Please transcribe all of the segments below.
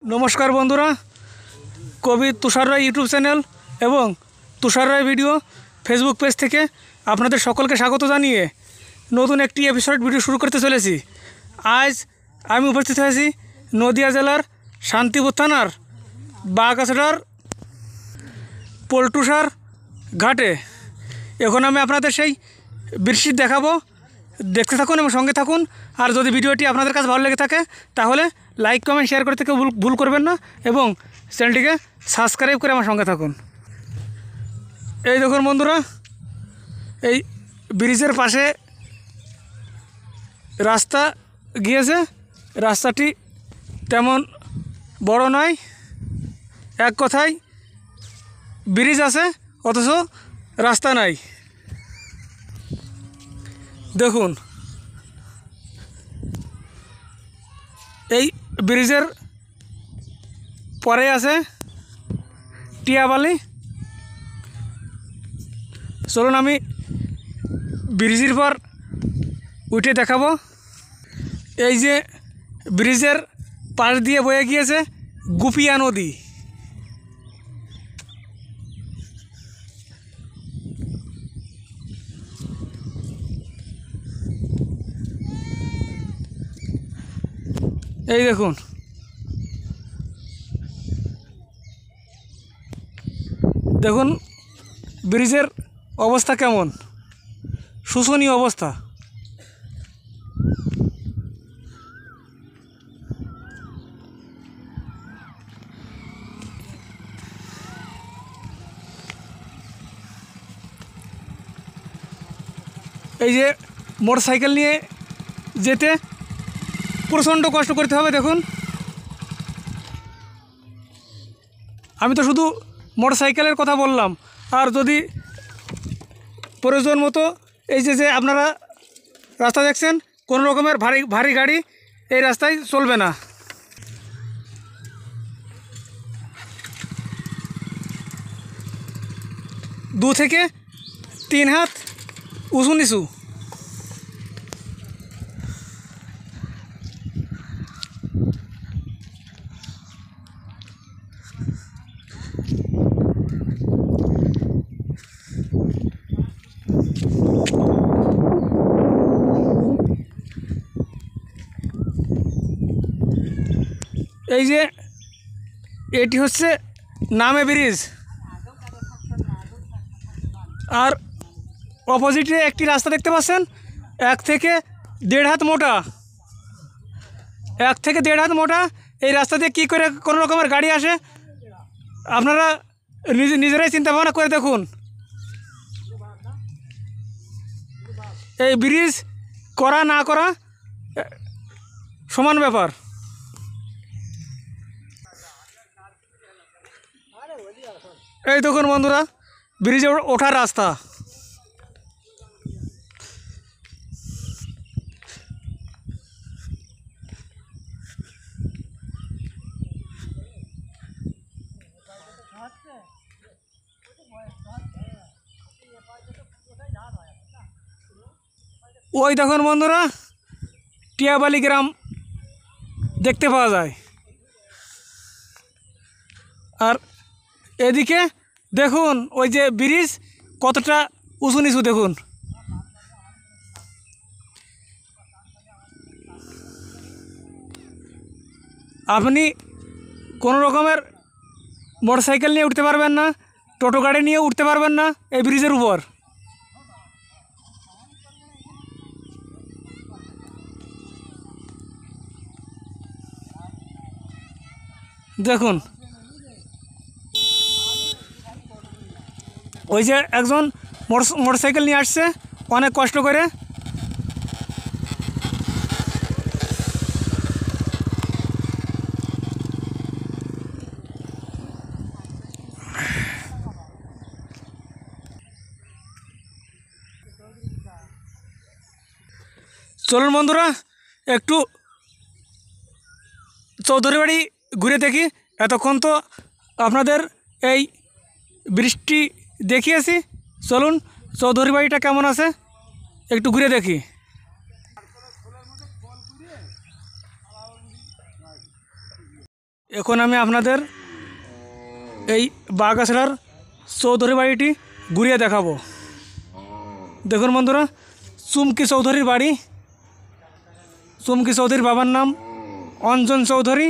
नमस्कार बंधुरा कवि तुषार राय यूट्यूब चैनल एवं तुषार राय भिडियो फेसबुक पेज থেকে আপনাদের সকলকে স্বাগত জানিয়ে নতুন একটি এপিসোড ভিডিও শুরু করতে চলেছি। আজ আমি উপস্থিত হয়েছি নদিয়া জেলার শান্তিপুর থানার বাগাছড়ার পল্টুসার ঘাটে। এখন আমি আপনাদের সেই বৃষ্টি দেখাবো, দেখতে থাকুন এবং সঙ্গে থাকুন। আর যদি ভিডিওটি আপনাদের কাছে ভালো লেগে থাকে তাহলে লাইক কমেন্ট শেয়ার করতে কেউ ভুল করবেন না এবং চ্যানেলটিকে সাবস্ক্রাইব করে আমার সঙ্গে থাকুন। এই দেখুন বন্ধুরা, এই ব্রিজের পাশে রাস্তা গিয়েছে। রাস্তাটি তেমন বড় নয়, এক কথায় ব্রিজ আছে অথচ রাস্তা নাই। দেখুন এই ব্রিজের পরে আছে টিয়াবালি। চলুন আমি ব্রিজের পর উঠে দেখাবো। এই যে ব্রিজের পাশ দিয়ে বয়ে গিয়েছে গুপিয়া নদী। এই দেখুন দেখুন ব্রিজের অবস্থা কেমন, শোচনীয় অবস্থা। এই যে মোটরসাইকেল নিয়ে যেতে প্রচণ্ড কষ্ট করতে হবে। দেখুন আমি তো শুধু মোটরসাইকেলের কথা বললাম, আর যদি প্রয়োজন মতো এই যে আপনারা রাস্তা দেখছেন, কোনো রকমের ভারী গাড়ি এই রাস্তায় চলবে না। দু থেকে তিন হাত উঁচু নিচু। এই যে এটি হচ্ছে নামে ব্রিজ, আর অপোজিটে একটি রাস্তা দেখতে পাচ্ছেন 1 থেকে 1.5 হাত মোটা। 1 থেকে 1.5 হাত মোটা এই রাস্তা দিয়ে কী করে কোনো রকমের গাড়ি আসে আপনারা নিজেরাই চিন্তা ভাবনা করে দেখুন। এই ব্রিজ করা না করা সমান ব্যাপার। এই দেখুন বন্ধুরা ব্রিজে ওঠার রাস্তা। ওই দেখুন বন্ধুরা টিয়াবালি গ্রাম দেখতে পাওয়া যায়। আর এদিকে দেখুন ওই যে ব্রিজ কতটা উঁচু নিচু দেখুন। আপনি কোনো রকমের মোটরসাইকেল নিয়ে উঠতে পারবেন না, টোটো গাড়ি নিয়ে উঠতে পারবেন না এই ব্রিজের উপর। দেখুন ওই যে একজন মোটরসাইকেল নিয়ে আসছে অনেক কষ্ট করে। চলুন বন্ধুরা একটু চৌধুরী বাড়ি ঘুরে দেখি। এতক্ষণ তো আপনাদের এই বৃষ্টি দেখিয়েছি, চলুন চৌধুরী বাড়িটা কেমন আছে একটু ঘুরে দেখি। এখন আমি আপনাদের এই বাগাছড়ার চৌধুরী বাড়িটি ঘুরিয়ে দেখাবো। দেখুন বন্ধুরা, চুমকি চৌধুরীর বাড়ি। চুমকি চৌধুরীর বাবার নাম অঞ্জন চৌধুরী।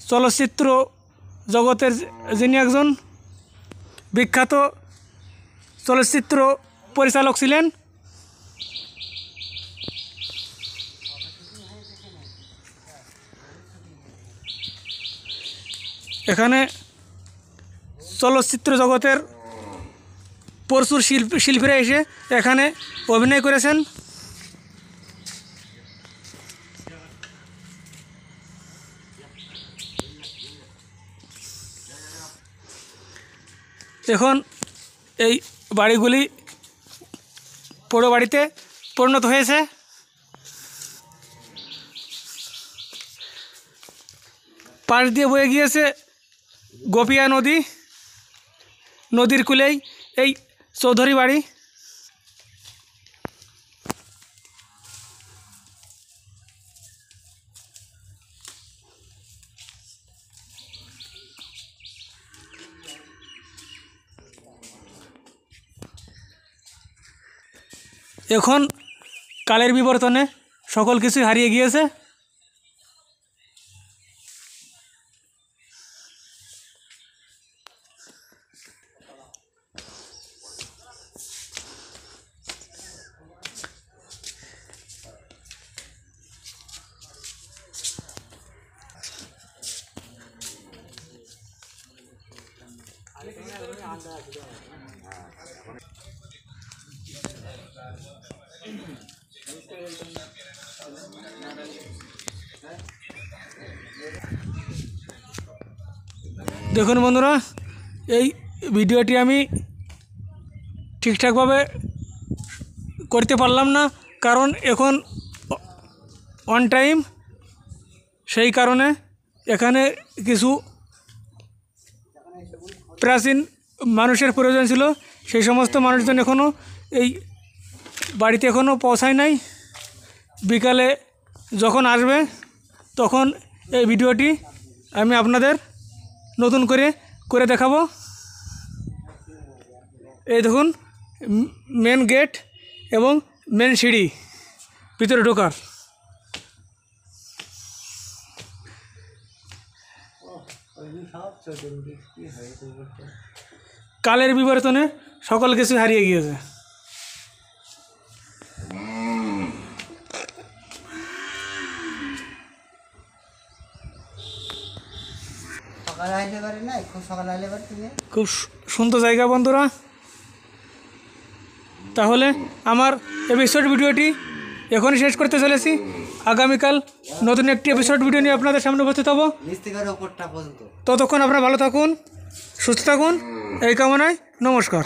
চলচ্চিত্র জগতের যিনি একজন বিখ্যাত চলচ্চিত্র পরিচালক ছিলেন। এখানে চলচ্চিত্র জগতের প্রচুর শিল্পীরা এসে এখানে অভিনয় করেছেন। এখন এই বাড়িগুলি পোড়ো বাড়িতে পরিণত হয়েছে। পাশ দিয়ে বয়ে গিয়েছে গোপিয়া নদী। নদীর কূলেই এই চৌধুরী বাড়ি। এখন কালের বিবর্তনে সকল কিছুই হারিয়ে গিয়েছে। দেখুন বন্ধুরা, এই ভিডিওটি আমি ঠিকঠাকভাবে করতে পারলাম না, কারণ এখন অন টাইম। সেই কারণে এখানে কিছু প্রাচীন মানুষের প্রয়োজন ছিল। সেই সমস্ত মানুষজন এখনও এই বাড়িতে এখনও পৌঁছায় নাই। বিকালে যখন আসবে তখন এই ভিডিওটি আমি আপনাদের নতুন করে দেখাবো। এই দেখুন মেন গেট এবং মেন সিঁড়ি ভিতরে ঢোকার। কালের বিবর্তনে সকল কিছু হারিয়ে গিয়েছে। খুব সুন্দর জায়গা বন্ধুরা। তাহলে আমার এপিসোড ভিডিওটি এখনই শেষ করতে চলেছি। আগামীকাল নতুন একটি এপিসোড ভিডিও নিয়ে আপনাদের সামনে উপস্থিত হব। ততক্ষণ আপনারা ভালো থাকুন, সুস্থ থাকুন, এই কামনায় নমস্কার।